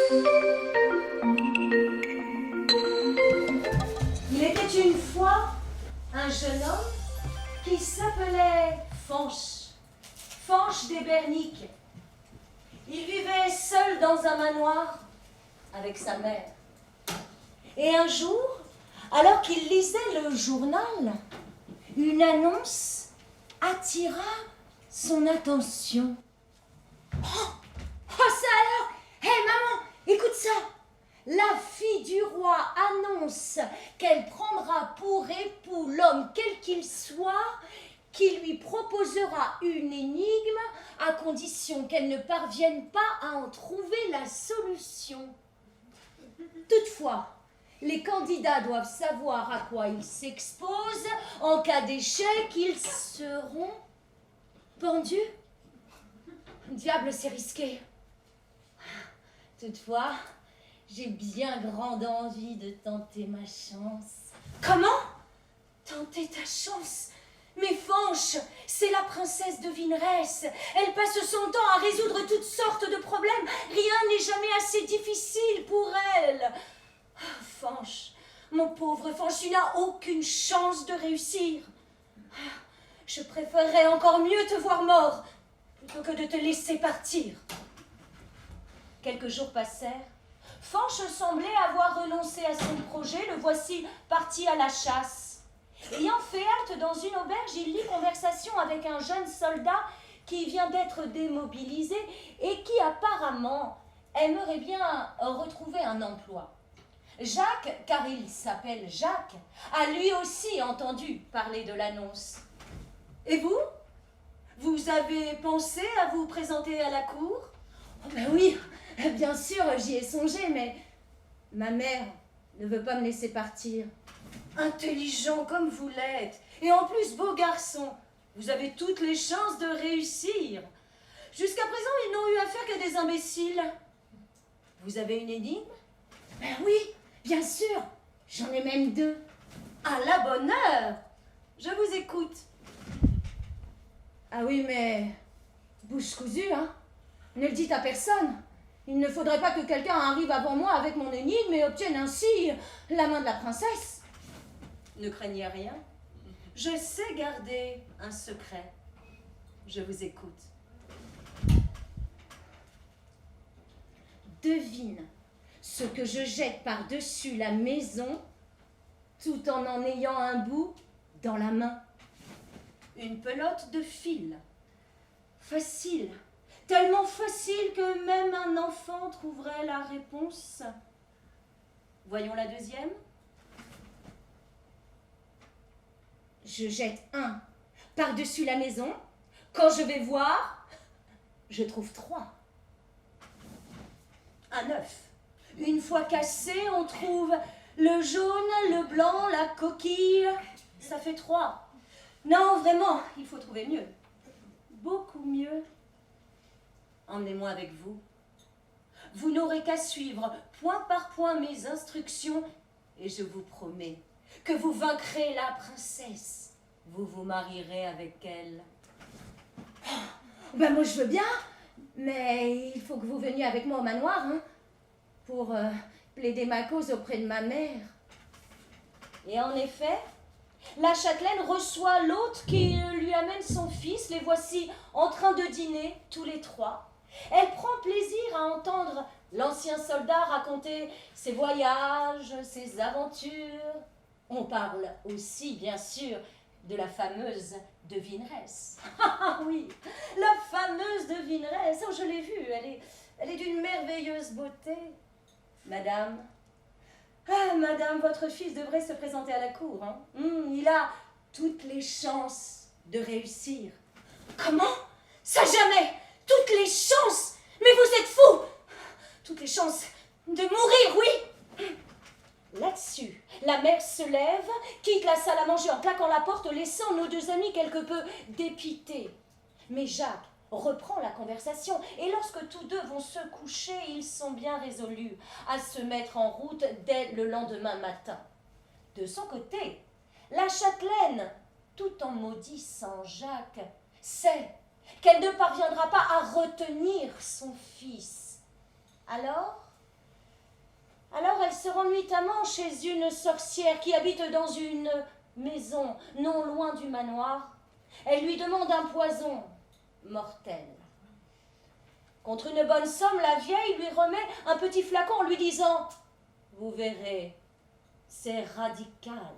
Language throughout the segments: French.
Il était une fois un jeune homme qui s'appelait Fanche, Fanche des Berniques. Il vivait seul dans un manoir avec sa mère. Et un jour, alors qu'il lisait le journal, une annonce attira son attention. Oh, ça alors! Hé maman, écoute ça! La fille du roi annonce qu'elle prendra pour époux l'homme quel qu'il soit, qui lui proposera une énigme à condition qu'elle ne parvienne pas à en trouver la solution. Toutefois, les candidats doivent savoir à quoi ils s'exposent. En cas d'échec, ils seront pendus. Diable, c'est risqué. Toutefois, j'ai bien grande envie de tenter ma chance. Comment? Tenter ta chance? Mais Fanche, c'est la princesse de Vineresse. Elle passe son temps à résoudre toutes sortes de problèmes. Rien n'est jamais assez difficile pour elle. Oh, Fanche, mon pauvre Fanche, tu n'as aucune chance de réussir. Je préférerais encore mieux te voir mort plutôt que de te laisser partir. Quelques jours passèrent. Fanche semblait avoir renoncé à son projet. Le voici parti à la chasse. Ayant fait halte dans une auberge, il lit conversation avec un jeune soldat qui vient d'être démobilisé et qui apparemment aimerait bien retrouver un emploi. Jacques, car il s'appelle Jacques, a lui aussi entendu parler de l'annonce. Et vous? Vous avez pensé à vous présenter à la cour? Oh ben oui, bien sûr, j'y ai songé, mais ma mère ne veut pas me laisser partir. Intelligent comme vous l'êtes, et en plus beau garçon, vous avez toutes les chances de réussir. Jusqu'à présent, ils n'ont eu affaire qu'à des imbéciles. Vous avez une énigme? Ben oui, bien sûr, j'en ai même deux. À la bonne heure, je vous écoute. Ah oui, mais bouche cousue, hein. Ne le dites à personne. Il ne faudrait pas que quelqu'un arrive avant moi avec mon énigme et obtienne ainsi la main de la princesse. Ne craignez rien. Je sais garder un secret. Je vous écoute. Devine ce que je jette par-dessus la maison tout en ayant un bout dans la main. Une pelote de fil. Facile. Tellement facile que même un enfant trouverait la réponse. Voyons la deuxième. Je jette un par-dessus la maison. Quand je vais voir, je trouve trois. Un œuf. Une fois cassé, on trouve le jaune, le blanc, la coquille. Ça fait trois. Non, vraiment, il faut trouver mieux. Beaucoup mieux. Emmenez-moi avec vous. Vous n'aurez qu'à suivre point par point mes instructions et je vous promets que vous vaincrez la princesse. Vous vous marierez avec elle. Oh, ben moi je veux bien, mais il faut que vous veniez avec moi au manoir, hein, pour plaider ma cause auprès de ma mère. Et en effet, la châtelaine reçoit l'hôte qui lui amène son fils. Les voici en train de dîner, tous les trois. Elle prend plaisir à entendre l'ancien soldat raconter ses voyages, ses aventures. On parle aussi, bien sûr, de la fameuse de Vineresse. Ah oui, la fameuse de Vineresse. Oh, je l'ai vue, elle est d'une merveilleuse beauté. Madame, madame, votre fils devrait se présenter à la cour. Hein. Il a toutes les chances de réussir. Comment? Ça jamais! Toutes les chances! Mais vous êtes fou! Toutes les chances de mourir, oui! Là-dessus, la mère se lève, quitte la salle à manger en claquant la porte, laissant nos deux amis quelque peu dépités. Mais Jacques reprend la conversation, et lorsque tous deux vont se coucher, ils sont bien résolus à se mettre en route dès le lendemain matin. De son côté, la châtelaine, tout en maudissant Jacques, sait qu'elle ne parviendra pas à retenir son fils. Alors, Alors elle se rend nuitamment chez une sorcière qui habite dans une maison non loin du manoir. Elle lui demande un poison mortel. Contre une bonne somme, la vieille lui remet un petit flacon en lui disant « Vous verrez, c'est radical. »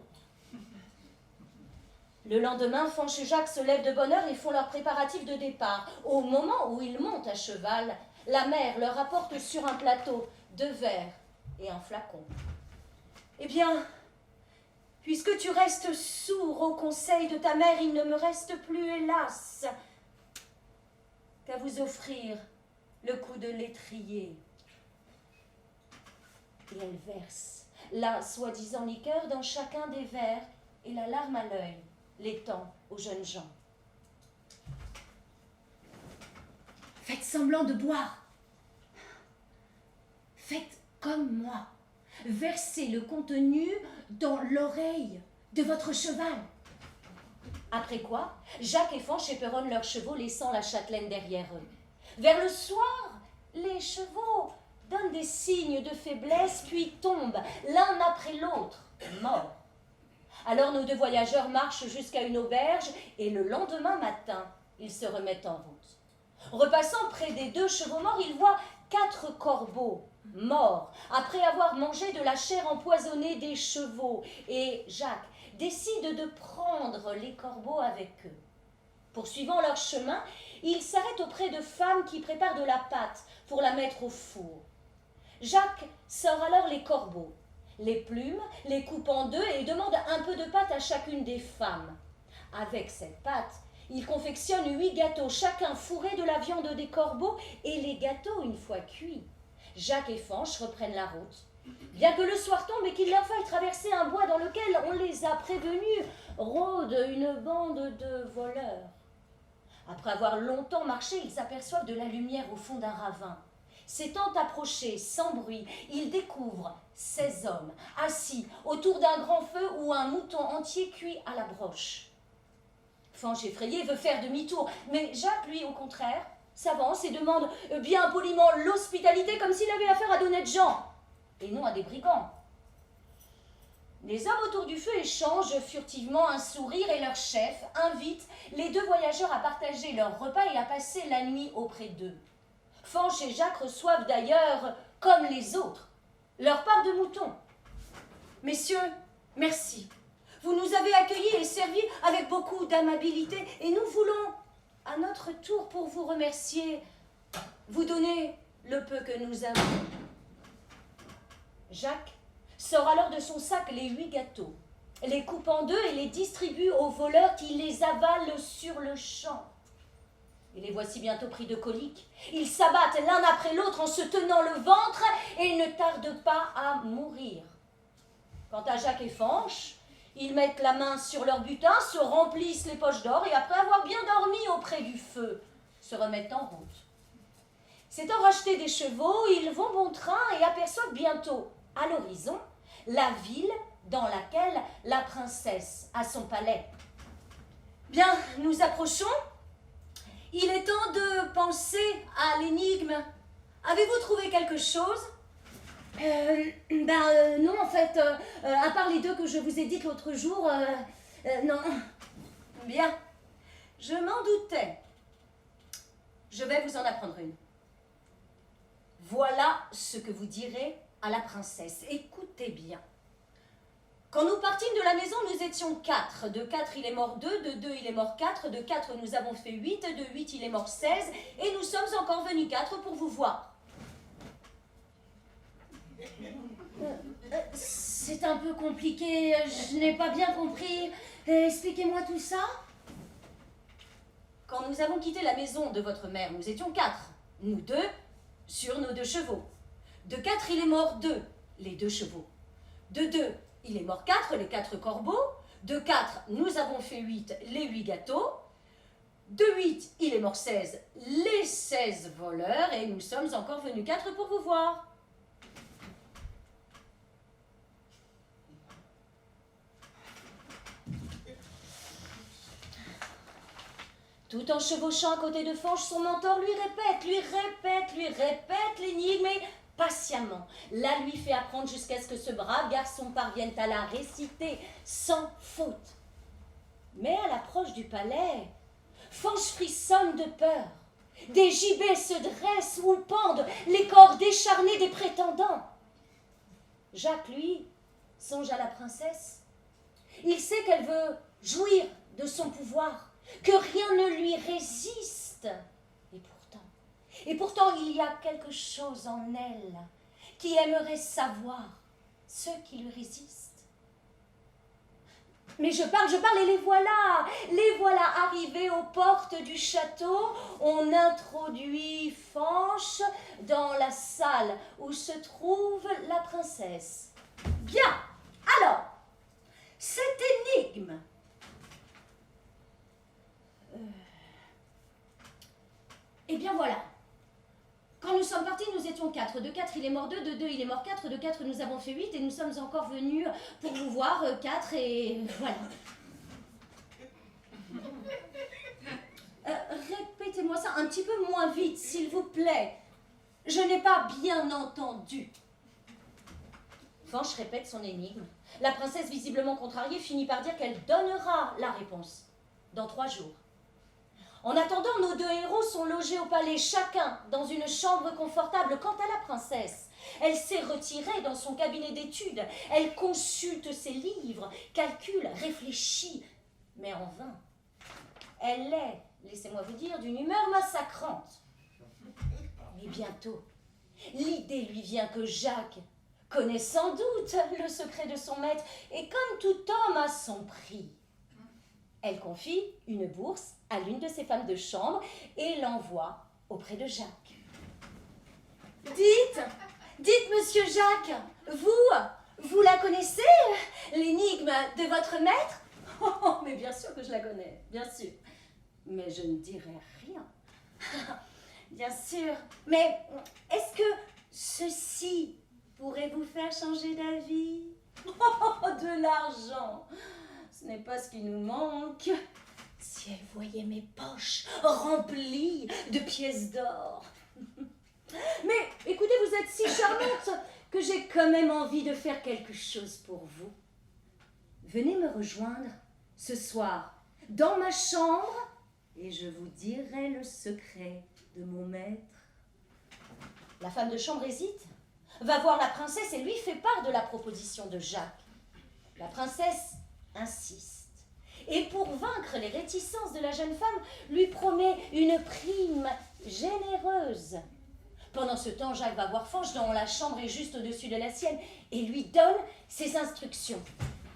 Le lendemain, Fanch et Jacques se lèvent de bonne heure et font leurs préparatifs de départ. Au moment où ils montent à cheval, la mère leur apporte sur un plateau 2 verres et un flacon. « Eh bien, puisque tu restes sourd au conseil de ta mère, il ne me reste plus, hélas, qu'à vous offrir le coup de l'étrier. » Et elle verse la soi-disant liqueur dans chacun des verres et la larme à l'œil l'étend aux jeunes gens. « Faites semblant de boire. Faites comme moi. Versez le contenu dans l'oreille de votre cheval. » Après quoi, Jacques et Fanch éperonnent leurs chevaux, laissant la châtelaine derrière eux. Vers le soir, les chevaux donnent des signes de faiblesse, puis tombent l'un après l'autre, morts. Alors nos 2 voyageurs marchent jusqu'à une auberge et le lendemain matin, ils se remettent en route. Repassant près des 2 chevaux morts, ils voient 4 corbeaux morts après avoir mangé de la chair empoisonnée des chevaux. Et Jacques décide de prendre les corbeaux avec eux. Poursuivant leur chemin, ils s'arrêtent auprès de femmes qui préparent de la pâte pour la mettre au four. Jacques sort alors les corbeaux, les plumes, les coupe en 2 et demande un peu de pâte à chacune des femmes. Avec cette pâte, il confectionne 8 gâteaux, chacun fourré de la viande des corbeaux, et les gâteaux, une fois cuits, Jacques et Fanch reprennent la route. Bien que le soir tombe et qu'il leur faille traverser un bois dans lequel, on les a prévenus, rôde une bande de voleurs. Après avoir longtemps marché, ils aperçoivent de la lumière au fond d'un ravin. S'étant approchés sans bruit, ils découvrent 16 hommes assis autour d'un grand feu ou un mouton entier cuit à la broche. Fanch, effrayé, veut faire demi-tour, mais Jacques, lui, au contraire, s'avance et demande bien poliment l'hospitalité comme s'il avait affaire à d'honnêtes gens, et non à des brigands. Les hommes autour du feu échangent furtivement un sourire et leur chef invite les 2 voyageurs à partager leur repas et à passer la nuit auprès d'eux. Fanch et Jacques reçoivent d'ailleurs, comme les autres, leur part de mouton. « Messieurs, merci. Vous nous avez accueillis et servis avec beaucoup d'amabilité et nous voulons, à notre tour, pour vous remercier, vous donner le peu que nous avons. » Jacques sort alors de son sac les 8 gâteaux, les coupe en 2 et les distribue aux voleurs qui les avalent sur le champ. Et les voici bientôt pris de colique. Ils s'abattent l'un après l'autre en se tenant le ventre et ne tardent pas à mourir. Quant à Jacques et Fanch, ils mettent la main sur leur butin, se remplissent les poches d'or et après avoir bien dormi auprès du feu, se remettent en route. S'étant racheté des chevaux, ils vont bon train et aperçoivent bientôt à l'horizon la ville dans laquelle la princesse a son palais. Bien, nous approchons. Il est temps de penser à l'énigme. Avez-vous trouvé quelque chose ? Non, en fait, à part les 2 que je vous ai dites l'autre jour, non. Bien, je m'en doutais. Je vais vous en apprendre une. Voilà ce que vous direz à la princesse. Écoutez bien. Quand nous partîmes de la maison, nous étions 4. De 4, il est mort 2. De 2, il est mort 4. De 4, nous avons fait 8. De 8, il est mort 16. Et nous sommes encore venus 4 pour vous voir. C'est un peu compliqué. Je n'ai pas bien compris. Expliquez-moi tout ça. Quand nous avons quitté la maison de votre mère, nous étions 4. Nous 2, sur nos 2 chevaux. De 4, il est mort 2, les 2 chevaux. De 2, il est mort 4, les 4 corbeaux. De 4, nous avons fait 8, les 8 gâteaux. De 8, il est mort 16, les 16 voleurs. Et nous sommes encore venus 4 pour vous voir. Tout en chevauchant à côté de Fanch, son mentor lui répète l'énigme. Et patiemment, la lui fait apprendre jusqu'à ce que ce brave garçon parvienne à la réciter sans faute. Mais à l'approche du palais, Fanch frissonne de peur. Des gibets se dressent ou pendent les corps décharnés des prétendants. Jacques, lui, songe à la princesse. Il sait qu'elle veut jouir de son pouvoir, que rien ne lui résiste. Et pourtant, il y a quelque chose en elle qui aimerait savoir ce qui lui résiste. Mais je parle, et les voilà arrivés aux portes du château. On introduit Fanch dans la salle où se trouve la princesse. Bien, alors, cette énigme. Eh bien voilà. Quand nous sommes partis, nous étions 4. De 4, il est mort 2. De 2, il est mort 4. De 4, nous avons fait 8. Et nous sommes encore venus pour vous voir 4. Et voilà. Répétez-moi ça un petit peu moins vite, s'il vous plaît. Je n'ai pas bien entendu. Fanch répète son énigme. La princesse, visiblement contrariée, finit par dire qu'elle donnera la réponse dans 3 jours. En attendant, nos 2 héros sont logés au palais, chacun dans une chambre confortable. Quant à la princesse, elle s'est retirée dans son cabinet d'études. Elle consulte ses livres, calcule, réfléchit, mais en vain. Elle est, laissez-moi vous dire, d'une humeur massacrante. Mais bientôt, l'idée lui vient que Jacques connaît sans doute le secret de son maître, et comme tout homme a son prix. Elle confie une bourse à l'une de ses femmes de chambre et l'envoie auprès de Jacques. Dites, monsieur Jacques, vous la connaissez, l'énigme de votre maître? Oh, mais bien sûr que je la connais, bien sûr. Mais je ne dirai rien. Bien sûr. Mais est-ce que ceci pourrait vous faire changer d'avis? Oh, de l'argent! Ce n'est pas ce qui nous manque. Si elle voyait mes poches remplies de pièces d'or. Mais écoutez, vous êtes si charmante que j'ai quand même envie de faire quelque chose pour vous. Venez me rejoindre ce soir dans ma chambre et je vous dirai le secret de mon maître. La femme de chambre hésite, va voir la princesse et lui fait part de la proposition de Jacques. La princesse insiste et pour vaincre les réticences de la jeune femme, lui promet une prime généreuse. Pendant ce temps, Jacques va voir Fanch dont la chambre est juste au-dessus de la sienne et lui donne ses instructions.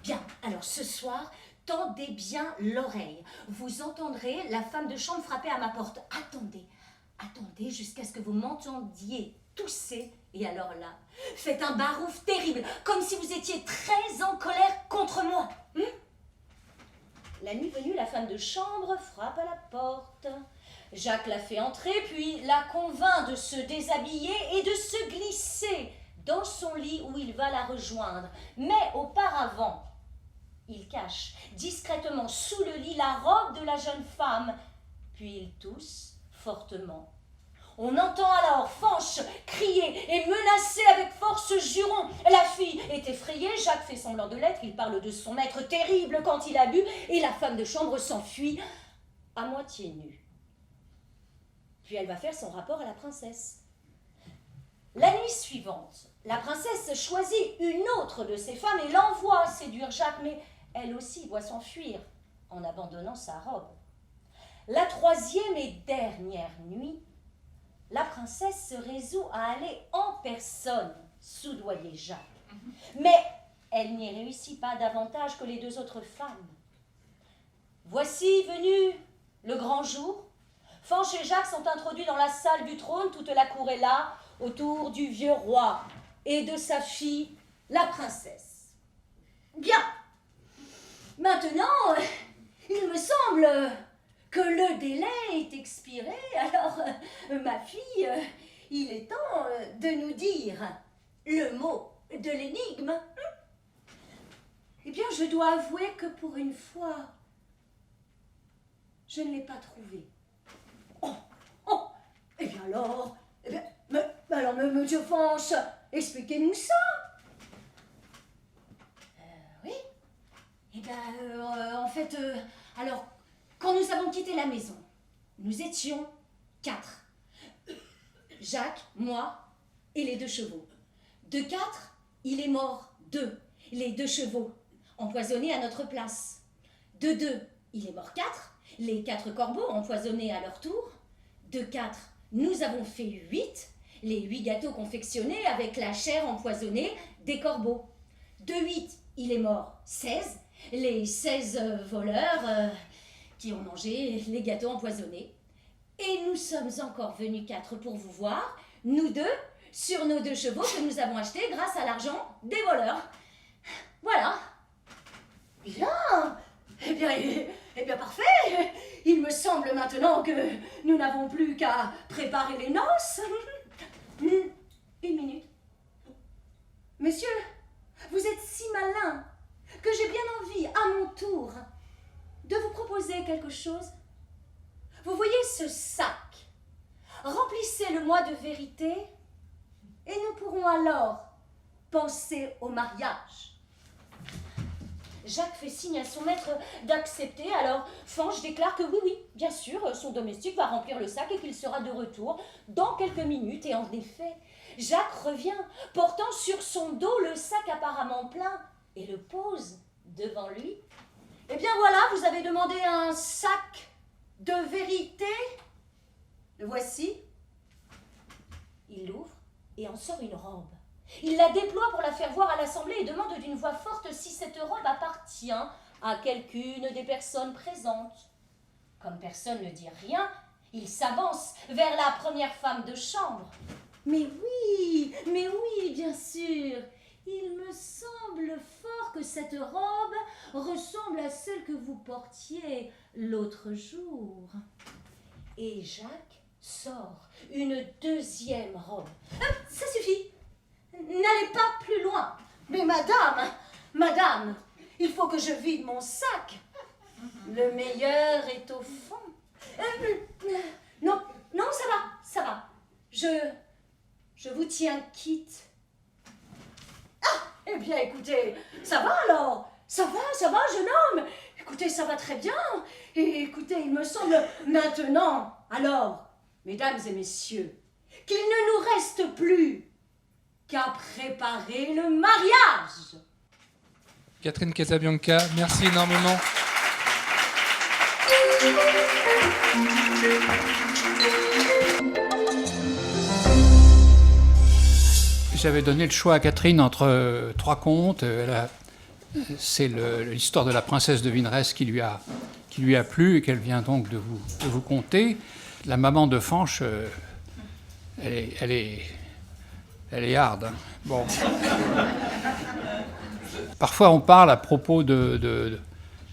Bien, alors ce soir, tendez bien l'oreille. Vous entendrez la femme de chambre frapper à ma porte. Attendez jusqu'à ce que vous m'entendiez tousser. Et alors là, faites un barouf terrible, comme si vous étiez très en colère contre moi. La nuit venue, la femme de chambre frappe à la porte. Jacques la fait entrer, puis la convainc de se déshabiller et de se glisser dans son lit où il va la rejoindre. Mais auparavant, il cache discrètement sous le lit la robe de la jeune femme, puis il tousse fortement. On entend alors Fanch crier et menacer avec force juron. La fille est effrayée, Jacques fait semblant de l'être, il parle de son maître terrible quand il a bu, et la femme de chambre s'enfuit à moitié nue. Puis elle va faire son rapport à la princesse. La nuit suivante, la princesse choisit une autre de ses femmes et l'envoie séduire Jacques, mais elle aussi doit s'enfuir en abandonnant sa robe. La 3e et dernière nuit, la princesse se résout à aller en personne soudoyer Jacques. Mais elle n'y réussit pas davantage que les 2 autres femmes. Voici venu le grand jour. Fanch et Jacques sont introduits dans la salle du trône. Toute la cour est là, autour du vieux roi et de sa fille, la princesse. Bien. Maintenant, il me semble que le délai est expiré. Alors, ma fille, il est temps de nous dire le mot de l'énigme. Eh bien, je dois avouer que pour une fois, je ne l'ai pas trouvé. Oh, eh bien alors, Mais alors, monsieur Fanche, expliquez-nous ça. Oui. Eh bien, en fait, alors, quand nous avons quitté la maison, nous étions 4. Jacques, moi et les 2 chevaux. De 4, il est mort 2, les 2 chevaux, empoisonnés à notre place. De 2, il est mort 4, les 4 corbeaux empoisonnés à leur tour. De 4, nous avons fait 8, les 8 gâteaux confectionnés avec la chair empoisonnée des corbeaux. De 8, il est mort 16, les 16 voleurs qui ont mangé les gâteaux empoisonnés. Et nous sommes encore venus 4 pour vous voir, nous 2, sur nos 2 chevaux que nous avons achetés grâce à l'argent des voleurs. Voilà. Bien. Eh bien, parfait. Il me semble maintenant que nous n'avons plus qu'à préparer les noces. 1 minute. Monsieur, vous êtes si malin que j'ai bien envie, à mon tour, de vous proposer quelque chose. Vous voyez ce sac? Remplissez-le-moi de vérité et nous pourrons alors penser au mariage. Jacques fait signe à son maître d'accepter, alors Fanche déclare que oui, bien sûr, son domestique va remplir le sac et qu'il sera de retour dans quelques minutes. Et en effet, Jacques revient, portant sur son dos le sac apparemment plein, et le pose devant lui. Eh bien voilà, vous avez demandé un sac de vérité. Le voici. Il l'ouvre et en sort une robe. Il la déploie pour la faire voir à l'assemblée et demande d'une voix forte si cette robe appartient à quelqu'une des personnes présentes. Comme personne ne dit rien, il s'avance vers la première femme de chambre. Mais oui, bien sûr. Il me semble fort que cette robe ressemble à celle que vous portiez l'autre jour. Et Jacques sort une 2e robe. Ça suffit. N'allez pas plus loin. Mais madame, il faut que je vide mon sac. Le meilleur est au fond. Non, ça va. Je vous tiens quitte. Ah, eh bien, écoutez, ça va alors. Ça va, jeune homme. Écoutez, ça va très bien. Et écoutez, il me semble maintenant, alors, mesdames et messieurs, qu'il ne nous reste plus qu'à préparer le mariage. Catherine Casabianca, merci énormément. J'avais donné le choix à Catherine entre 3 contes. C'est l'histoire de la princesse de Vineresse qui lui a plu et qu'elle vient donc de vous conter. La maman de Fanche, elle est hard. Hein. Bon. Parfois, on parle à propos de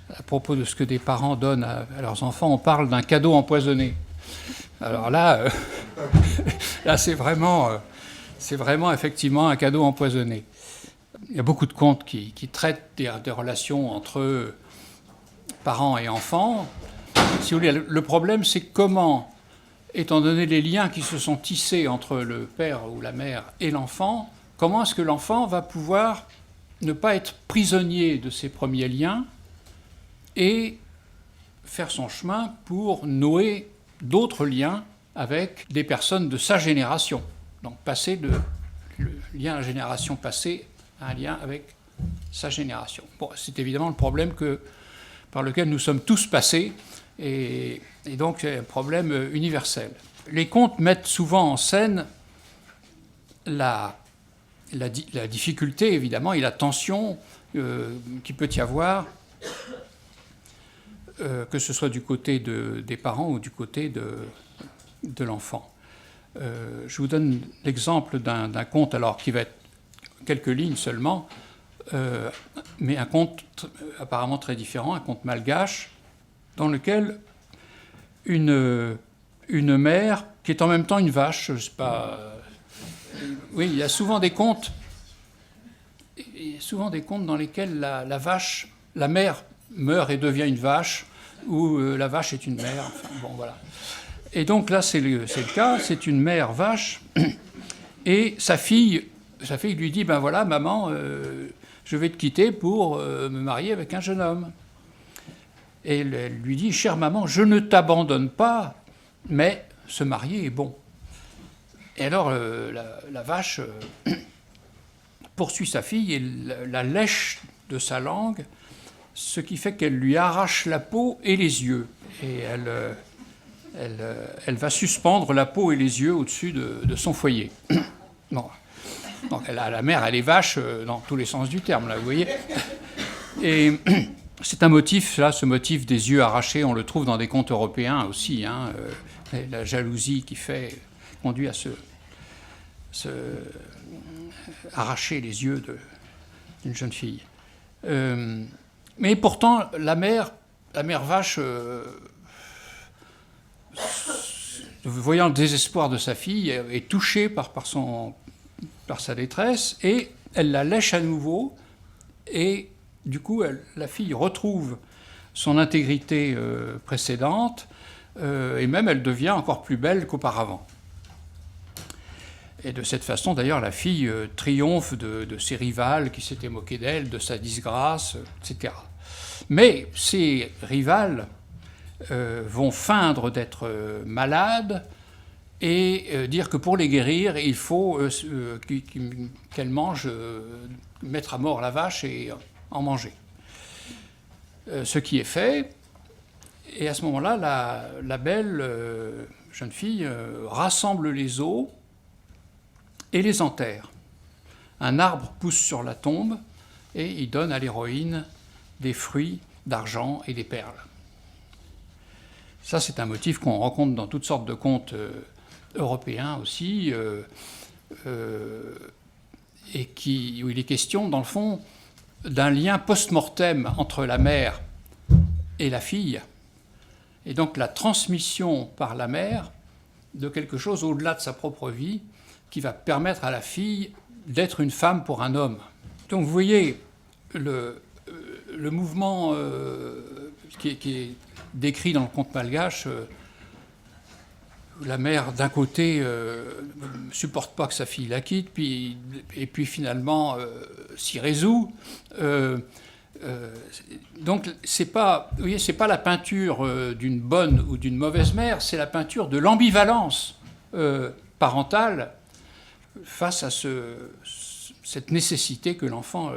ce que des parents donnent à leurs enfants, on parle d'un cadeau empoisonné. Alors là, c'est vraiment effectivement un cadeau empoisonné. Il y a beaucoup de contes qui traitent des relations entre parents et enfants. Si vous voulez, le problème, c'est comment, étant donné les liens qui se sont tissés entre le père ou la mère et l'enfant, comment est-ce que l'enfant va pouvoir ne pas être prisonnier de ces premiers liens et faire son chemin pour nouer d'autres liens avec des personnes de sa génération. Donc passer le lien à la génération passée à un lien avec sa génération. Bon, c'est évidemment le problème par lequel nous sommes tous passés, et donc c'est un problème universel. Les contes mettent souvent en scène la difficulté, évidemment, et la tension qu'il peut y avoir, que ce soit du côté des parents ou du côté de l'enfant. Je vous donne l'exemple d'un conte, alors qui va être quelques lignes seulement, mais un conte apparemment très différent, un conte malgache, dans lequel une mère, qui est en même temps une vache, je ne sais pas... oui, il y a souvent des contes dans lesquels la vache, la mère meurt et devient une vache, ou la vache est une mère, enfin bon, voilà. Et donc là, c'est le cas, c'est une mère vache Et sa fille lui dit, ben voilà, maman, je vais te quitter pour me marier avec un jeune homme. Et elle lui dit, chère maman, je ne t'abandonne pas, mais se marier est bon. Et alors la vache poursuit sa fille et la lèche de sa langue, ce qui fait qu'elle lui arrache la peau et les yeux. Et elle va suspendre la peau et les yeux au-dessus de son foyer. Bon. Donc la mère, elle est vache dans tous les sens du terme, là, vous voyez. Et c'est un motif, là, ce motif des yeux arrachés, on le trouve dans des contes européens aussi. Hein, la jalousie qui conduit à arracher les yeux d'une jeune fille. Mais pourtant, la mère vache, voyant le désespoir de sa fille, est touchée par sa détresse, et elle la lèche à nouveau, et du coup, la fille retrouve son intégrité précédente, et même elle devient encore plus belle qu'auparavant. Et de cette façon, d'ailleurs, la fille triomphe de ses rivales qui s'étaient moquées d'elle, de sa disgrâce, etc. Mais ces rivales vont feindre d'être malades et dire que pour les guérir, il faut qu'elles mangent, mettre à mort la vache et en manger. Ce qui est fait, et à ce moment-là, la belle jeune fille rassemble les os et les enterre. Un arbre pousse sur la tombe et il donne à l'héroïne des fruits d'argent et des perles. Ça, c'est un motif qu'on rencontre dans toutes sortes de contes européens aussi, et où il est question, dans le fond, d'un lien post-mortem entre la mère et la fille, et donc la transmission par la mère de quelque chose au-delà de sa propre vie, qui va permettre à la fille d'être une femme pour un homme. Donc vous voyez, le mouvement qui est décrit dans le conte malgache, la mère, d'un côté, ne supporte pas que sa fille la quitte, et puis finalement s'y résout. Donc c'est pas la peinture d'une bonne ou d'une mauvaise mère, c'est la peinture de l'ambivalence parentale face à cette nécessité que l'enfant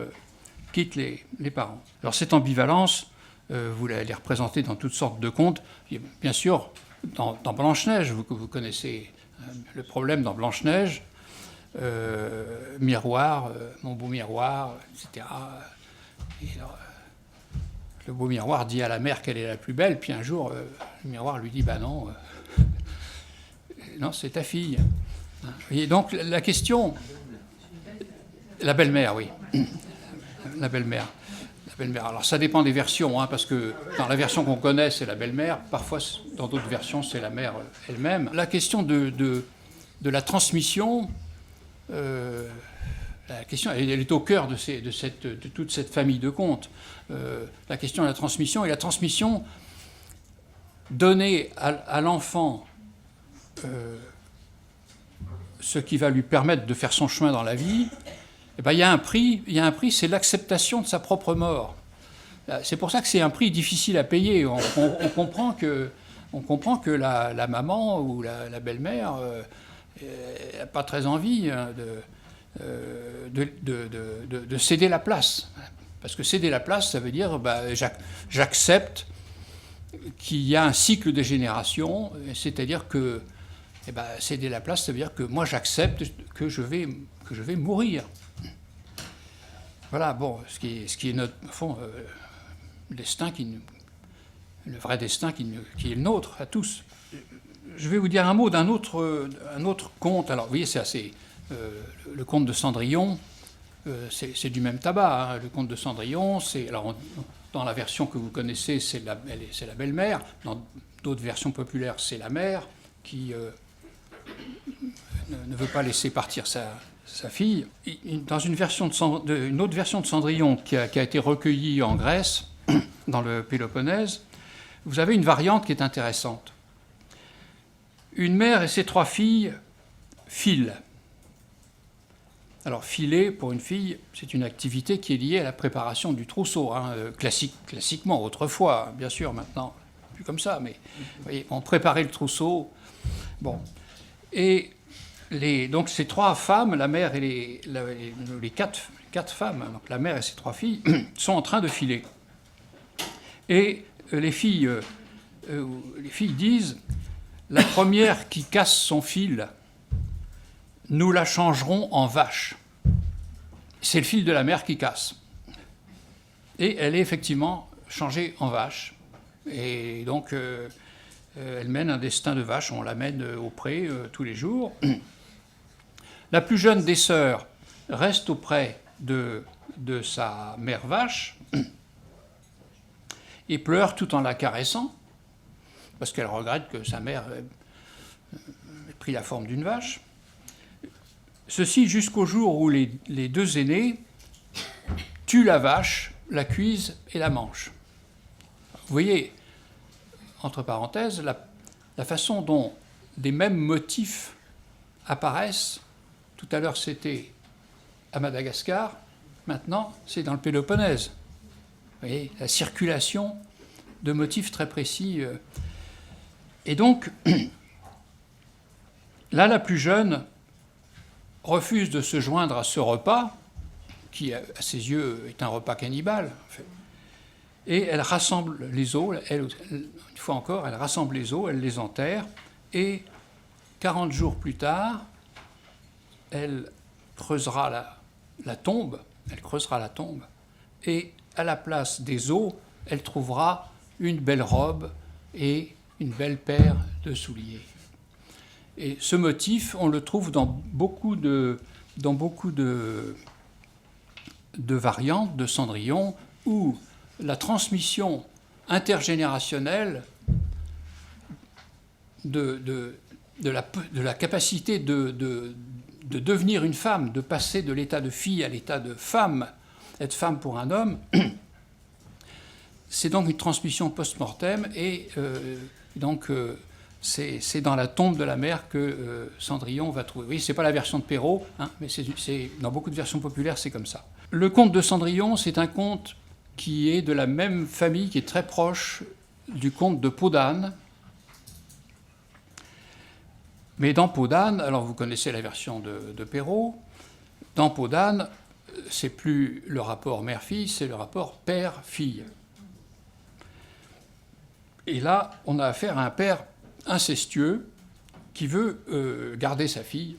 quitte les parents. Alors cette ambivalence, vous l'avez représentée dans toutes sortes de contes. Bien sûr, dans Blanche-Neige, vous connaissez le problème dans Blanche-Neige, miroir, mon beau miroir, etc. Et alors, le beau miroir dit à la mère qu'elle est la plus belle, puis un jour, le miroir lui dit, non, non, c'est ta fille. Et donc la question, la belle-mère, oui, la belle-mère. Alors ça dépend des versions, hein, parce que dans la version qu'on connaît, c'est la belle-mère. Parfois, dans d'autres versions, c'est la mère elle-même. La question de la transmission, la question, elle est au cœur de toute cette famille de contes. La question de la transmission, et la transmission donner à l'enfant ce qui va lui permettre de faire son chemin dans la vie. Il y a un prix, c'est l'acceptation de sa propre mort. C'est pour ça que c'est un prix difficile à payer. On comprend que la maman ou la belle-mère n'a pas très envie de céder la place. Parce que céder la place, ça veut dire j'accepte qu'il y a un cycle de génération, c'est-à-dire que céder la place, ça veut dire que moi j'accepte que je vais mourir. Voilà, bon, ce qui est notre, au fond, le vrai destin qui est le nôtre à tous. Je vais vous dire un mot d'un autre conte. Alors, vous voyez, c'est assez. Le conte de Cendrillon, c'est du même tabac. Hein. Le conte de Cendrillon, dans la version que vous connaissez, c'est la belle-mère. Dans d'autres versions populaires, c'est la mère qui ne veut pas laisser partir sa fille. Dans une autre version de Cendrillon qui a été recueillie en Grèce, dans le Péloponnèse, vous avez une variante qui est intéressante. Une mère et ses 3 filles filent. Alors, filer, pour une fille, c'est une activité qui est liée à la préparation du trousseau, hein, classiquement, autrefois, bien sûr, maintenant, plus comme ça, mais vous voyez, on préparait le trousseau. Bon. Et donc, ces 3 femmes, la mère et les 4 femmes, donc la mère et ses 3 filles, sont en train de filer. Et les filles disent, la première qui casse son fil, nous la changerons en vache. C'est le fil de la mère qui casse. Et elle est effectivement changée en vache. Et donc, elle mène un destin de vache. On la mène au pré tous les jours. La plus jeune des sœurs reste auprès de sa mère vache et pleure tout en la caressant, parce qu'elle regrette que sa mère ait pris la forme d'une vache. Ceci jusqu'au jour où les 2 aînés tuent la vache, la cuisent et la mangent. Vous voyez, entre parenthèses, la façon dont des mêmes motifs apparaissent. Tout à l'heure, c'était à Madagascar. Maintenant, c'est dans le Péloponnèse. Vous voyez, la circulation de motifs très précis. Et donc, là, la plus jeune refuse de se joindre à ce repas, qui, à ses yeux, est un repas cannibale. En fait. Et elle rassemble les os, une fois encore, elle rassemble les os, elle les enterre, et 40 jours plus tard, elle creusera la tombe, et à la place des os, elle trouvera une belle robe et une belle paire de souliers. Et ce motif, on le trouve dans beaucoup de variantes de Cendrillon, où la transmission intergénérationnelle de la capacité de devenir une femme, de passer de l'état de fille à l'état de femme, être femme pour un homme, c'est donc une transmission post-mortem, et donc c'est dans la tombe de la mère que Cendrillon va trouver. Oui, c'est pas la version de Perrault, hein, mais dans beaucoup de versions populaires, c'est comme ça. Le conte de Cendrillon, c'est un conte qui est de la même famille, qui est très proche du conte de Peau d'âne. Mais dans Peau d'âne, alors vous connaissez la version de Perrault, dans Peau d'âne, c'est plus le rapport mère-fille, c'est le rapport père-fille. Et là, on a affaire à un père incestueux qui veut garder sa fille.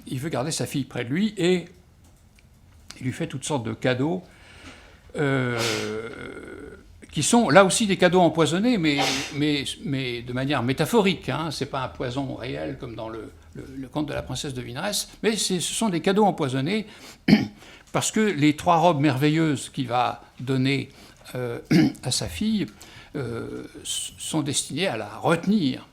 Il veut garder sa fille près de lui et il lui fait toutes sortes de cadeaux qui sont là aussi des cadeaux empoisonnés, mais de manière métaphorique. Hein. Ce n'est pas un poison réel comme dans le conte de la princesse de Vineresse, mais ce sont des cadeaux empoisonnés parce que les 3 robes merveilleuses qu'il va donner à sa fille sont destinées à la retenir.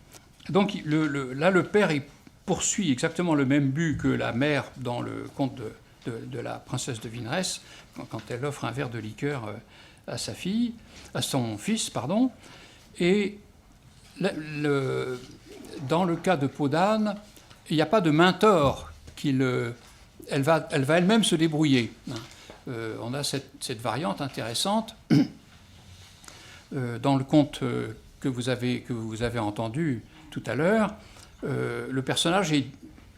Donc là, le père il poursuit exactement le même but que la mère dans le conte de la princesse de Vineresse, quand elle offre un verre de liqueur à sa fille, à son fils, pardon. Et dans le cas de Peau d'âne, il n'y a pas de mentor elle va elle-même se débrouiller. On a cette variante intéressante dans le conte que vous avez entendu tout à l'heure. Le personnage est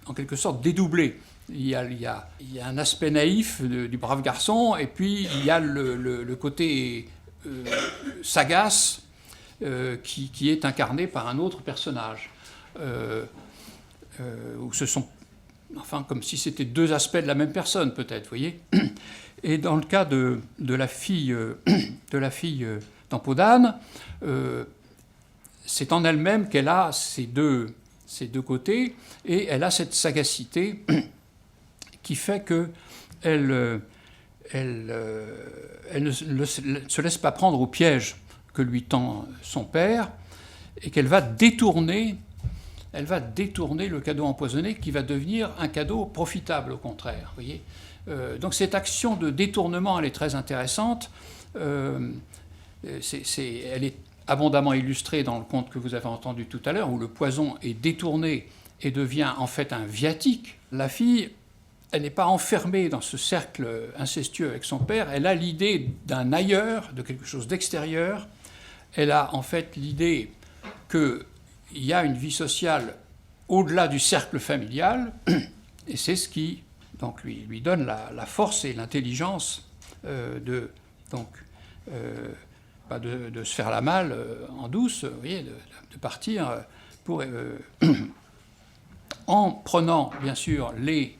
en quelque sorte dédoublé. Il y a un aspect naïf du brave garçon, et puis il y a le côté sagace qui est incarné par un autre personnage. Où ce sont, enfin, comme si c'était 2 aspects de la même personne, peut-être, vous voyez. Et dans le cas de la fille dans Peau d'âne, c'est en elle-même qu'elle a ces deux côtés, et elle a cette sagacité qui fait qu'elle ne se laisse pas prendre au piège que lui tend son père, et qu'elle va détourner le cadeau empoisonné qui va devenir un cadeau profitable, au contraire. Vous voyez. Donc cette action de détournement, elle est très intéressante. Elle est abondamment illustrée dans le conte que vous avez entendu tout à l'heure, où le poison est détourné et devient en fait un viatique. La fille elle n'est pas enfermée dans ce cercle incestueux avec son père, elle a l'idée d'un ailleurs, de quelque chose d'extérieur. Elle a en fait l'idée qu'il y a une vie sociale au-delà du cercle familial, et c'est ce qui donc, lui donne la force et l'intelligence de se faire la malle en douce, vous voyez, de partir pour, en prenant bien sûr les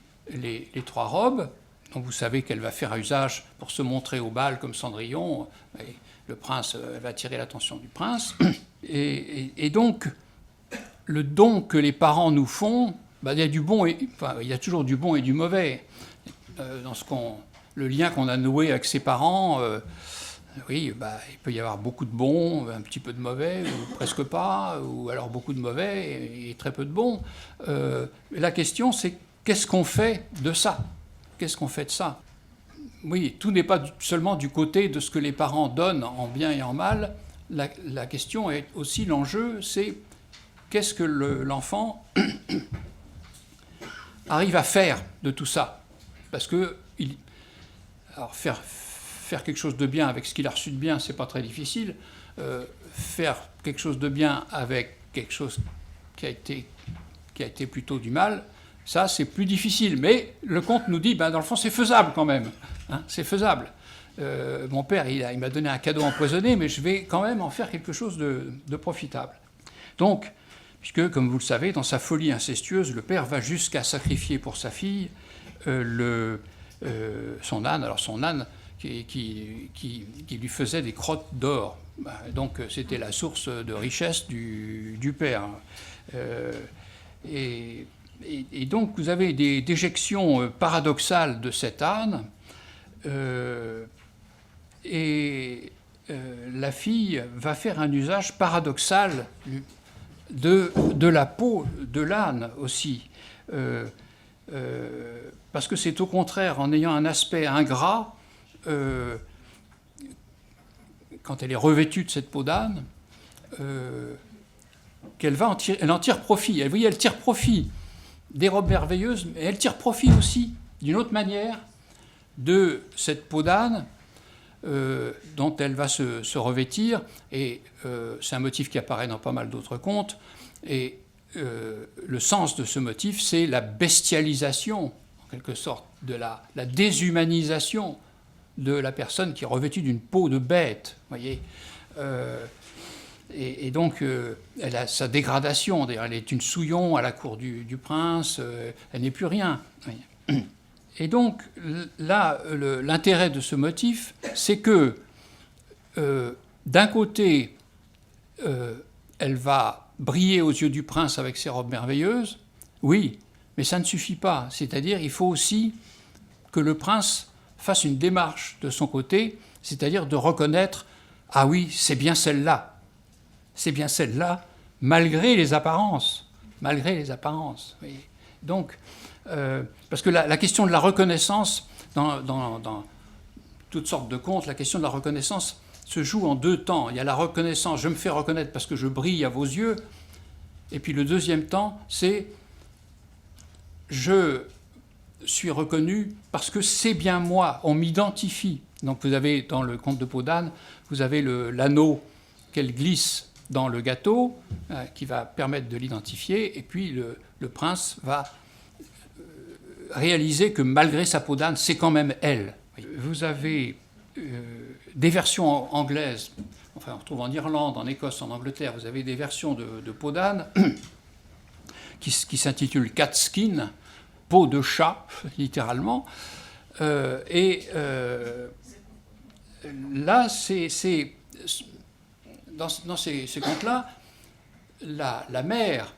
3 robes, dont vous savez qu'elle va faire usage pour se montrer au bal comme Cendrillon. Et le prince va attirer l'attention du prince. Et donc, le don que les parents nous font, il y a du bon il y a toujours du bon et du mauvais. Dans le lien qu'on a noué avec ses parents, oui, il peut y avoir beaucoup de bons, un petit peu de mauvais, ou presque pas, ou alors beaucoup de mauvais et très peu de bons. La question, c'est qu'est-ce qu'on fait de ça ? Qu'est-ce qu'on fait de ça ? Oui, tout n'est pas seulement du côté de ce que les parents donnent en bien et en mal. La question est aussi, l'enjeu, c'est qu'est-ce que l'enfant arrive à faire de tout ça ? Parce que alors faire quelque chose de bien avec ce qu'il a reçu de bien, c'est pas très difficile. Faire quelque chose de bien avec quelque chose qui a été plutôt du mal, ça, c'est plus difficile. Mais le conte nous dit, dans le fond, c'est faisable quand même. Hein, c'est faisable. Mon père, il m'a donné un cadeau empoisonné, mais je vais quand même en faire quelque chose de profitable. Donc, puisque, comme vous le savez, dans sa folie incestueuse, le père va jusqu'à sacrifier pour sa fille son âne. Alors son âne qui lui faisait des crottes d'or. Donc c'était la source de richesse du père. Et donc vous avez des déjections paradoxales de cet âne. La fille va faire un usage paradoxal de la peau de l'âne aussi. Parce que c'est au contraire en ayant un aspect ingrat, quand elle est revêtue de cette peau d'âne, qu'elle en tire profit. Vous voyez, elle tire profit des robes merveilleuses, mais elle tire profit aussi, d'une autre manière, de cette peau d'âne dont elle va se revêtir. Et c'est un motif qui apparaît dans pas mal d'autres contes. Et le sens de ce motif, c'est la bestialisation, en quelque sorte, de la déshumanisation de la personne qui est revêtue d'une peau de bête, voyez. Et donc, elle a sa dégradation. D'ailleurs, elle est une souillon à la cour du prince. Elle n'est plus rien. Voyez. Et donc, là, l'intérêt de ce motif, c'est que, d'un côté, elle va briller aux yeux du prince avec ses robes merveilleuses, oui, mais ça ne suffit pas. C'est-à-dire, il faut aussi que le prince fasse une démarche de son côté, c'est-à-dire de reconnaître « Ah oui, c'est bien celle-là. C'est bien celle-là, malgré les apparences. » Malgré les apparences. Oui. Donc, parce que la question de la reconnaissance, dans toutes sortes de contes, la question de la reconnaissance se joue en 2 temps. Il y a la reconnaissance, je me fais reconnaître parce que je brille à vos yeux. Et puis le deuxième temps, c'est je suis reconnu parce que c'est bien moi, on m'identifie. Donc vous avez, dans le conte de Peau d'âne, vous avez l'anneau qu'elle glisse dans le gâteau, qui va permettre de l'identifier, et puis le prince va réaliser que malgré sa peau d'âne, c'est quand même elle. Vous avez des versions anglaises, enfin on retrouve en Irlande, en Écosse, en Angleterre, vous avez des versions de peau d'âne qui s'intitulent cat skin, peau de chat, littéralement. Là, dans ces contes-là, la mère,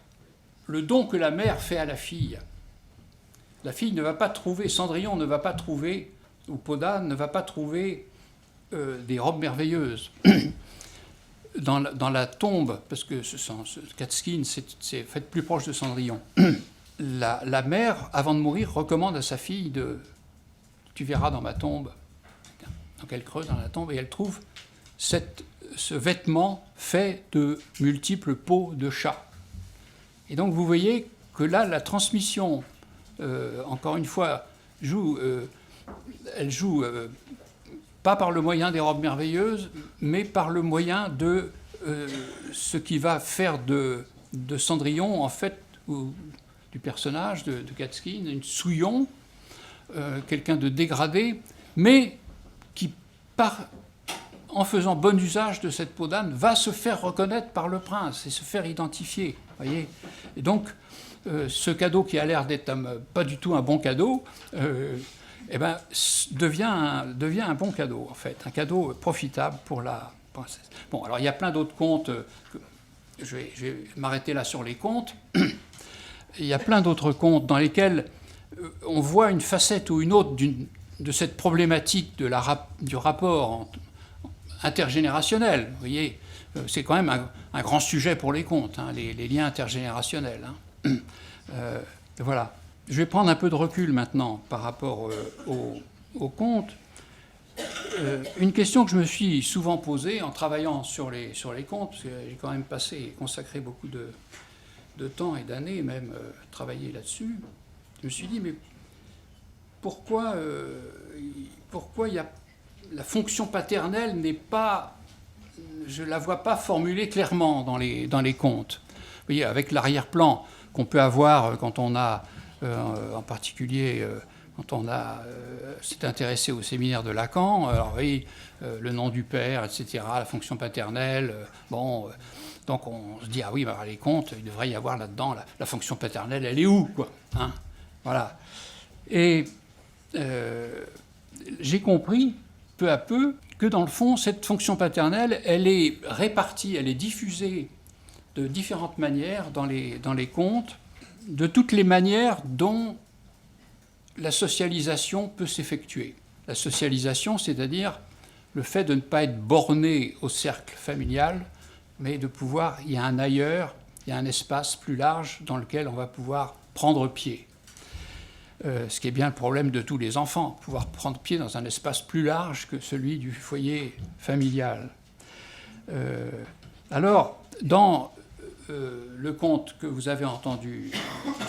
le don que la mère fait à la fille ne va pas trouver, Cendrillon ne va pas trouver, ou Peau d'âne ne va pas trouver des robes merveilleuses. Dans la tombe, parce que ce Catskin, c'est fait plus proche de Cendrillon, la mère, avant de mourir, recommande à sa fille tu verras dans ma tombe, donc elle creuse dans la tombe, et elle trouve ce vêtement fait de multiples peaux de chat. Et donc vous voyez que là, la transmission, encore une fois, elle joue pas par le moyen des robes merveilleuses, mais par le moyen de ce qui va faire de Cendrillon, en fait, ou du personnage de Gatskin, une souillon, quelqu'un de dégradé, mais qui, en faisant bon usage de cette peau d'âne, va se faire reconnaître par le prince et se faire identifier. Voyez. Et donc, ce cadeau qui a l'air d'être pas du tout un bon cadeau, devient un bon cadeau, en fait, un cadeau profitable pour la princesse. Bon, alors il y a plein d'autres contes, je vais m'arrêter là sur les contes. Il y a plein d'autres contes dans lesquels on voit une facette ou une autre de cette problématique du rapport intergénérationnel. Vous voyez, c'est quand même un grand sujet pour les contes, hein, les liens intergénérationnels. Hein. Voilà. Je vais prendre un peu de recul maintenant par rapport aux contes. Une question que je me suis souvent posée en travaillant sur les contes, parce que j'ai quand même consacré beaucoup de temps et d'années même travailler là-dessus. Je me suis dit, mais pourquoi la fonction paternelle n'est pas, je ne la vois pas formulée clairement dans les contes. Vous voyez, avec l'arrière-plan qu'on peut avoir quand on a, en particulier, quand on s'est intéressé au séminaire de Lacan, alors oui, le nom du père, etc., la fonction paternelle, donc on se dit, ah oui, les contes, il devrait y avoir là-dedans, la fonction paternelle, elle est où, quoi, hein, voilà. Et j'ai compris, peu à peu, que dans le fond, cette fonction paternelle, elle est répartie, elle est diffusée de différentes manières dans les contes, de toutes les manières dont la socialisation peut s'effectuer. La socialisation, c'est-à-dire le fait de ne pas être borné au cercle familial, mais de pouvoir, il y a un ailleurs, il y a un espace plus large dans lequel on va pouvoir prendre pied. Ce qui est bien le problème de tous les enfants, pouvoir prendre pied dans un espace plus large que celui du foyer familial. Alors, dans le conte que vous avez entendu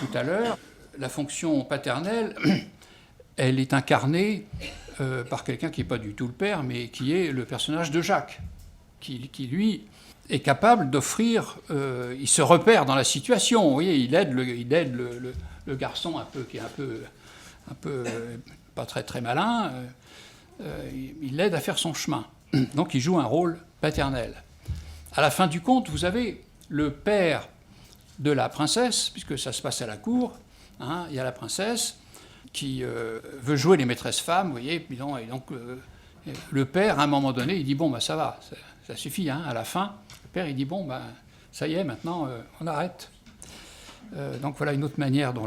tout à l'heure, la fonction paternelle, elle est incarnée par quelqu'un qui n'est pas du tout le père, mais qui est le personnage de Jacques, qui lui, est capable d'offrir... il se repère dans la situation, vous voyez, il aide le garçon qui est un peu pas très très malin, il l'aide à faire son chemin. Donc il joue un rôle paternel. À la fin du conte, vous avez le père de la princesse, puisque ça se passe à la cour, hein, il y a la princesse qui veut jouer les maîtresses femmes, vous voyez, et donc le père, à un moment donné, il dit, bon, ça va, ça suffit, hein, à la fin, le père, il dit, bon, ça y est, maintenant, on arrête. Donc voilà une autre manière dont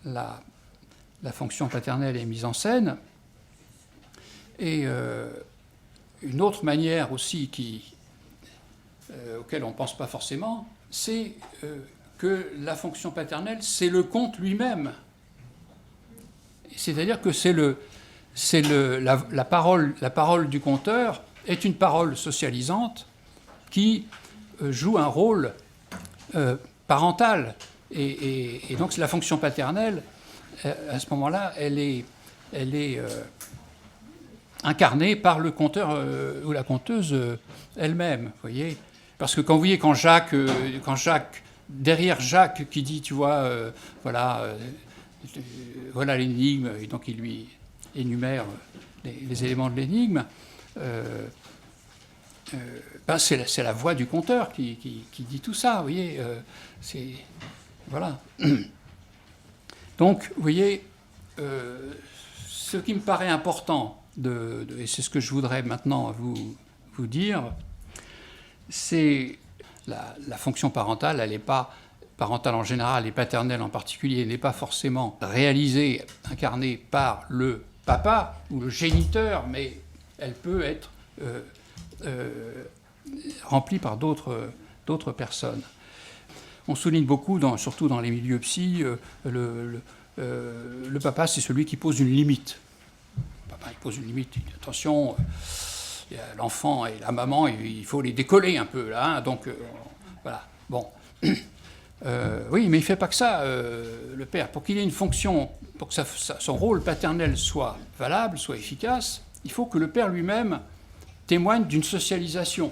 la fonction paternelle est mise en scène. Et une autre manière aussi auquel on ne pense pas forcément, c'est que la fonction paternelle, c'est le conte lui-même. C'est-à-dire que la parole du conteur est une parole socialisante qui joue un rôle parental. Et donc la fonction paternelle, à ce moment-là, elle est incarnée par le conteur ou la conteuse elle-même, vous voyez. Parce que quand Jacques, derrière Jacques qui dit, tu vois, voilà l'énigme, et donc il lui énumère les éléments de l'énigme, c'est la voix du conteur qui dit tout ça, vous voyez. Voilà. Donc, vous voyez, ce qui me paraît important, et c'est ce que je voudrais maintenant vous dire, c'est la fonction parentale, elle n'est pas parentale en général et paternelle en particulier, n'est pas forcément réalisée, incarnée par le papa ou le géniteur, mais elle peut être remplie par d'autres personnes. On souligne beaucoup, surtout dans les milieux psy, le papa, c'est celui qui pose une limite. Le papa, il pose une limite. Attention, il y a l'enfant et la maman, il faut les décoller un peu, là. Hein, donc, voilà. Bon. Oui, mais il ne fait pas que ça, le père. Pour qu'il ait une fonction, pour que son rôle paternel soit valable, soit efficace, il faut que le père lui-même témoigne d'une socialisation.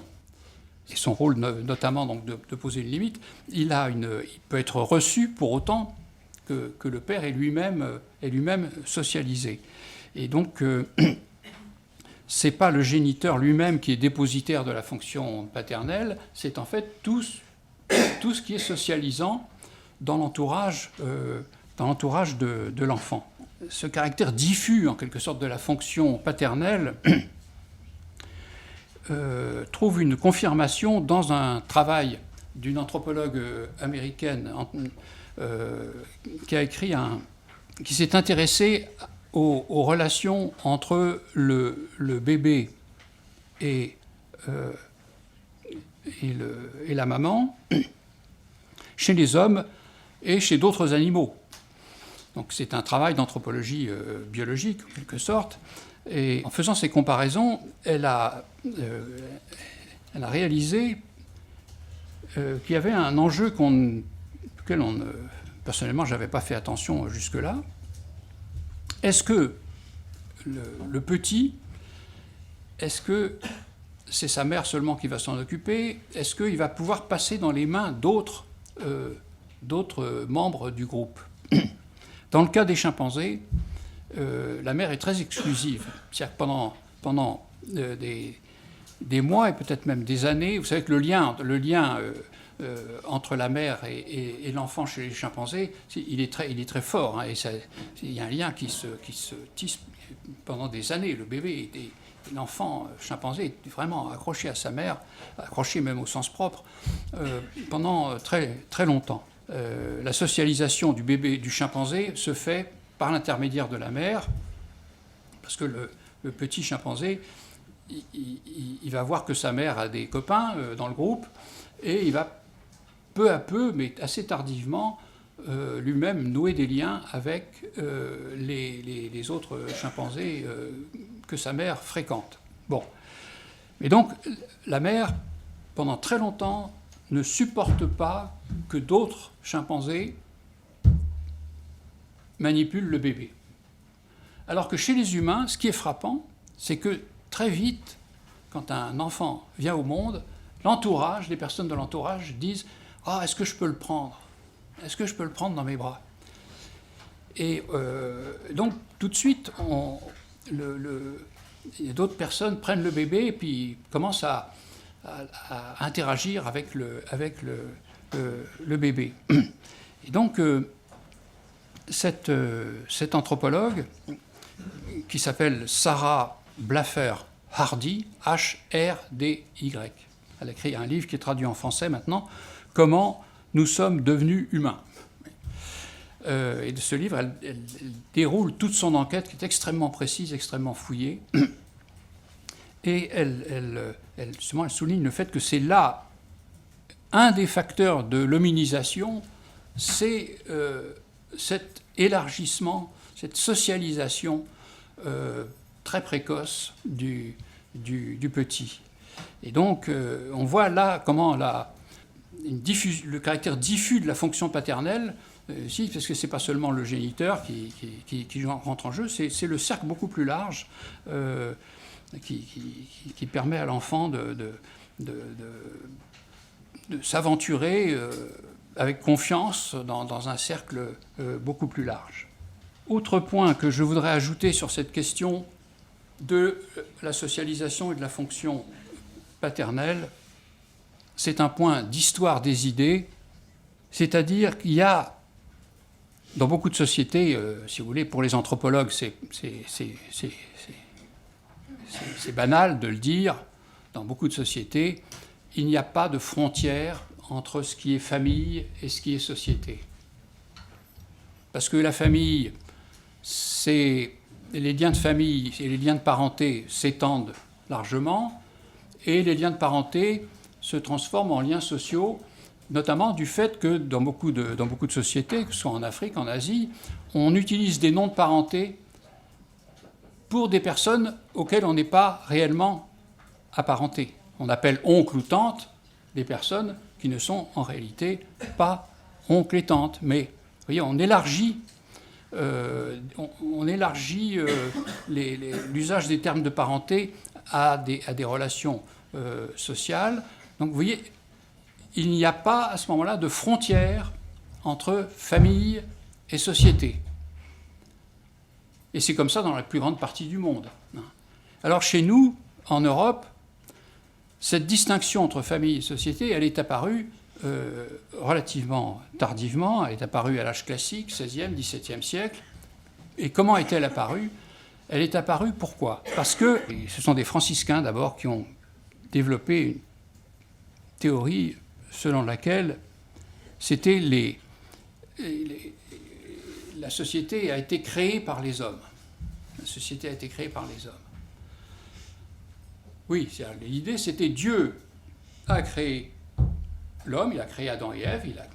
Et son rôle, notamment donc, de poser une limite, il peut être reçu pour autant que le père est lui-même socialisé. Et donc, ce n'est pas le géniteur lui-même qui est dépositaire de la fonction paternelle, c'est en fait tout ce qui est socialisant dans l'entourage de l'enfant. Ce caractère diffus, en quelque sorte, de la fonction paternelle trouve une confirmation dans un travail d'une anthropologue américaine qui s'est intéressée aux relations entre le bébé et la maman chez les hommes et chez d'autres animaux. Donc c'est un travail d'anthropologie biologique, en quelque sorte. Et en faisant ces comparaisons, elle a réalisé qu'il y avait un enjeu auquel personnellement, je n'avais pas fait attention jusque-là. Est-ce que le petit, est-ce que c'est sa mère seulement qui va s'en occuper? Est-ce qu'il va pouvoir passer dans les mains d'autres membres du groupe? Dans le cas des chimpanzés, la mère est très exclusive. C'est-à-dire que pendant des mois et peut-être même des années, vous savez que le lien entre la mère et l'enfant chez les chimpanzés, il est très fort. Hein, et il y a un lien qui se tisse pendant des années. Le bébé, l'enfant chimpanzé est vraiment accroché à sa mère, accroché même au sens propre, pendant très, très longtemps. La socialisation du bébé du chimpanzé se fait par l'intermédiaire de la mère, parce que le petit chimpanzé, il va voir que sa mère a des copains dans le groupe, et il va peu à peu, mais assez tardivement, lui-même nouer des liens avec les autres chimpanzés que sa mère fréquente. Bon. Mais donc, la mère, pendant très longtemps, ne supporte pas que d'autres chimpanzés manipulent le bébé. Alors que chez les humains, ce qui est frappant, c'est que très vite, quand un enfant vient au monde, l'entourage, les personnes de l'entourage disent « Ah, est-ce que je peux le prendre? Est-ce que je peux le prendre dans mes bras ?» Et donc, tout de suite, d'autres personnes prennent le bébé et puis commencent à interagir avec le bébé. Et donc, cette anthropologue, qui s'appelle Sarah Blaffer Hardy, H-R-D-Y, elle a écrit un livre qui est traduit en français maintenant, « Comment nous sommes devenus humains ». Et de ce livre, elle déroule toute son enquête qui est extrêmement précise, extrêmement fouillée. Et elle souligne le fait que c'est là un des facteurs de l'hominisation, c'est cet élargissement, cette socialisation très précoce du petit. Et donc, on voit là comment le caractère diffus de la fonction paternelle, parce que ce n'est pas seulement le géniteur qui rentre en jeu, c'est le cercle beaucoup plus large qui permet à l'enfant de s'aventurer avec confiance dans un cercle beaucoup plus large. Autre point que je voudrais ajouter sur cette question de la socialisation et de la fonction paternelle, c'est un point d'histoire des idées, c'est-à-dire qu'il y a, dans beaucoup de sociétés, si vous voulez, pour les anthropologues, c'est banal de le dire, dans beaucoup de sociétés, il n'y a pas de frontière entre ce qui est famille et ce qui est société. Parce que la famille, les liens de famille et les liens de parenté s'étendent largement, et les liens de parenté se transforment en liens sociaux, notamment du fait que dans beaucoup de sociétés, que ce soit en Afrique, en Asie, on utilise des noms de parenté pour des personnes auxquelles on n'est pas réellement apparenté. On appelle oncle ou tante des personnes qui ne sont en réalité pas oncle et tante. Mais vous voyez, on élargit, l'usage des termes de parenté à des relations sociales. Donc vous voyez, il n'y a pas à ce moment-là de frontière entre famille et société. Et c'est comme ça dans la plus grande partie du monde. Alors chez nous, en Europe, cette distinction entre famille et société, elle est apparue relativement tardivement. Elle est apparue à l'âge classique, 16e, 17e siècle. Et comment est-elle apparue ? Elle est apparue, pourquoi ? Parce que ce sont des franciscains d'abord qui ont développé une théorie selon laquelle c'était la société a été créée par les hommes. La société a été créée par les hommes. Oui, l'idée c'était Dieu a créé l'homme, il a créé Adam et Ève, il a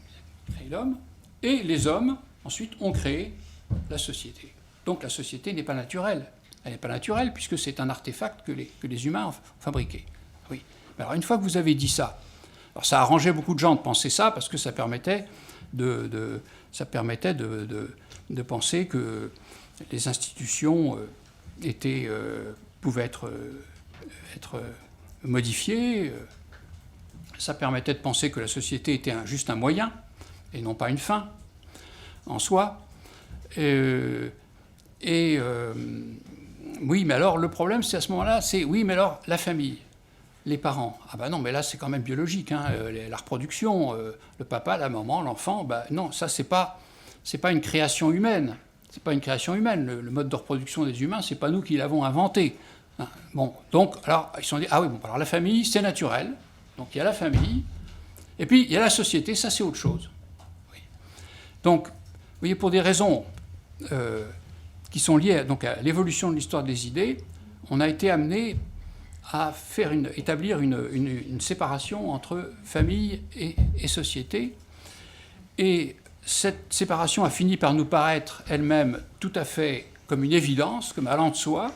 créé l'homme, et les hommes ensuite ont créé la société. Donc la société n'est pas naturelle. Elle n'est pas naturelle puisque c'est un artefact que les humains ont fabriqué. Oui. Mais alors une fois que vous avez dit ça, alors ça arrangeait beaucoup de gens de penser ça parce que ça permettait de penser que les institutions pouvaient être modifiées. Ça permettait de penser que la société était juste un moyen et non pas une fin en soi. Oui, mais alors le problème, c'est à ce moment-là, oui, mais alors la famille, les parents. Ah ben non, mais là c'est quand même biologique, hein, la reproduction, le papa, la maman, l'enfant. Ben non, ça c'est pas une création humaine. C'est pas une création humaine. Le mode de reproduction des humains, c'est pas nous qui l'avons inventé. Hein. Bon, donc alors ils se sont dit ah oui, bon, alors la famille c'est naturel. Donc il y a la famille, et puis il y a la société, ça c'est autre chose. Oui. Donc, vous voyez, pour des raisons qui sont liées donc, à l'évolution de l'histoire des idées, on a été amené à établir une séparation entre famille et société. Et cette séparation a fini par nous paraître elle-même tout à fait comme une évidence, comme allant de soi.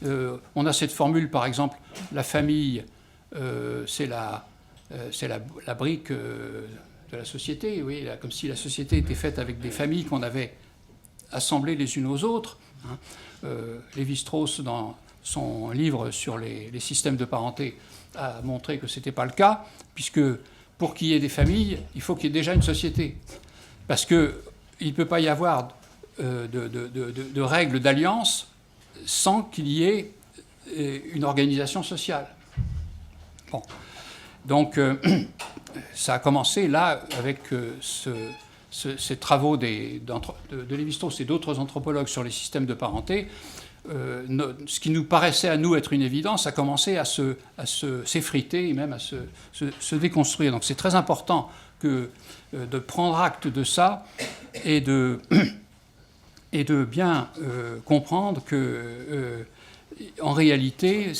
On a cette formule, par exemple, la famille, c'est la brique de la société, oui, comme si la société était faite avec des familles qu'on avait assemblées les unes aux autres. Hein. Lévi-Strauss, dans son livre sur les systèmes de parenté, a montré que ce n'était pas le cas, puisque pour qu'il y ait des familles, il faut qu'il y ait déjà une société. Parce qu'il ne peut pas y avoir de règles d'alliance sans qu'il y ait une organisation sociale. Bon. Donc, ça a commencé là avec ces travaux de Lévi-Strauss et d'autres anthropologues sur les systèmes de parenté. Ce qui nous paraissait à nous être une évidence a commencé à s'effriter et même à se déconstruire. Donc, c'est très important de prendre acte de ça et de bien comprendre que, en réalité,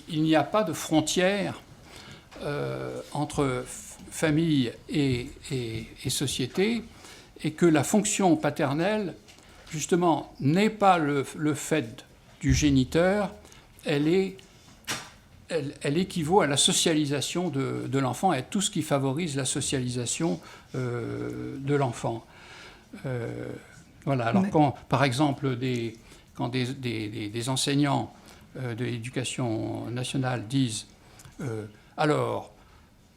il n'y a pas de frontière entre famille et société, et que la fonction paternelle, justement, n'est pas le fait du géniteur, elle équivaut à la socialisation de l'enfant et à tout ce qui favorise la socialisation de l'enfant. Voilà. Alors, quand, par exemple, des enseignants de l'éducation nationale disent alors,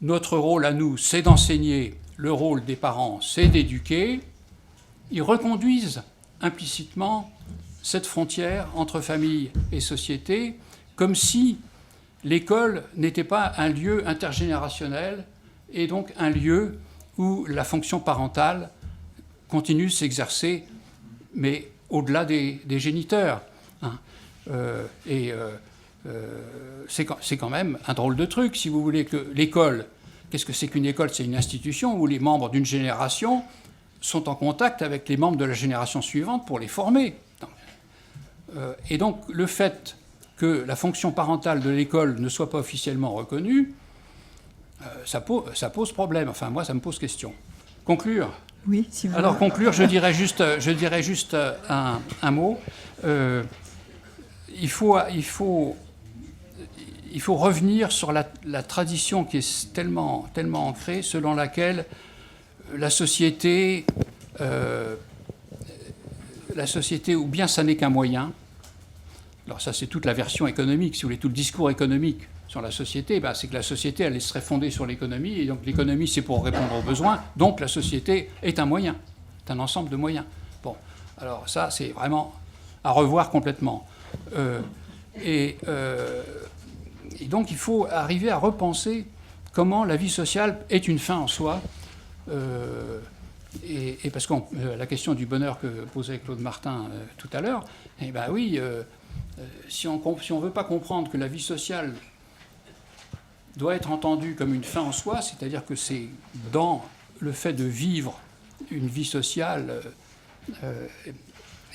notre rôle à nous, c'est d'enseigner, le rôle des parents, c'est d'éduquer, ils reconduisent implicitement cette frontière entre famille et société, comme si l'école n'était pas un lieu intergénérationnel et donc un lieu où la fonction parentale continue de s'exercer, mais au-delà des géniteurs. Hein. C'est quand même un drôle de truc, si vous voulez, que l'école, qu'est-ce que c'est qu'une école ? C'est une institution où les membres d'une génération sont en contact avec les membres de la génération suivante pour les former. Et donc, le fait que la fonction parentale de l'école ne soit pas officiellement reconnue, ça pose problème. Enfin, moi, ça me pose question. Conclure ? Oui, si vous... Alors, conclure, je dirais juste un mot. Il faut revenir sur la tradition qui est tellement ancrée, selon laquelle la société, ou bien ça n'est qu'un moyen. Alors ça, c'est toute la version économique, si vous voulez, tout le discours économique sur la société, c'est que la société, elle serait fondée sur l'économie, et donc l'économie, c'est pour répondre aux besoins, donc la société est un moyen, c'est un ensemble de moyens. Bon, alors ça, c'est vraiment à revoir complètement. Et donc, il faut arriver à repenser comment la vie sociale est une fin en soi. Et parce que la question du bonheur que posait Claude Martin tout à l'heure, eh bien oui, si on ne veut pas comprendre que la vie sociale doit être entendue comme une fin en soi, c'est-à-dire que c'est dans le fait de vivre une vie sociale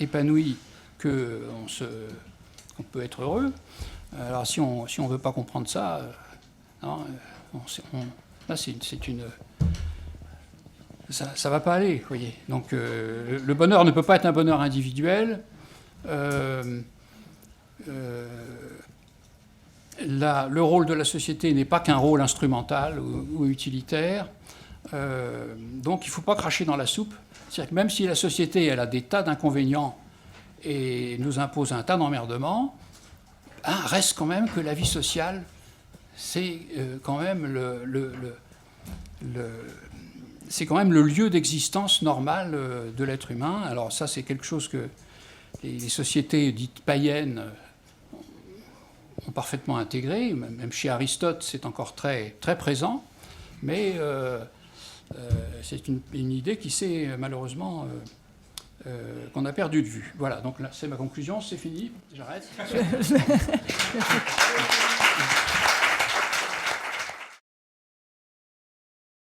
épanouie qu'on peut être heureux. Alors si on ne veut pas comprendre ça, non, là ça ne va pas aller, vous voyez. Donc le bonheur ne peut pas être un bonheur individuel. Le rôle de la société n'est pas qu'un rôle instrumental ou utilitaire. Donc il ne faut pas cracher dans la soupe. C'est-à-dire que même si la société elle a des tas d'inconvénients et nous impose un tas d'emmerdements, reste quand même que la vie sociale, c'est quand même c'est quand même le lieu d'existence normal de l'être humain. Alors ça, c'est quelque chose que les sociétés dites païennes ont parfaitement intégré. Même chez Aristote, c'est encore très, très présent. Mais c'est une idée qui s'est malheureusement... qu'on a perdu de vue. Voilà, donc là, c'est ma conclusion, c'est fini, j'arrête.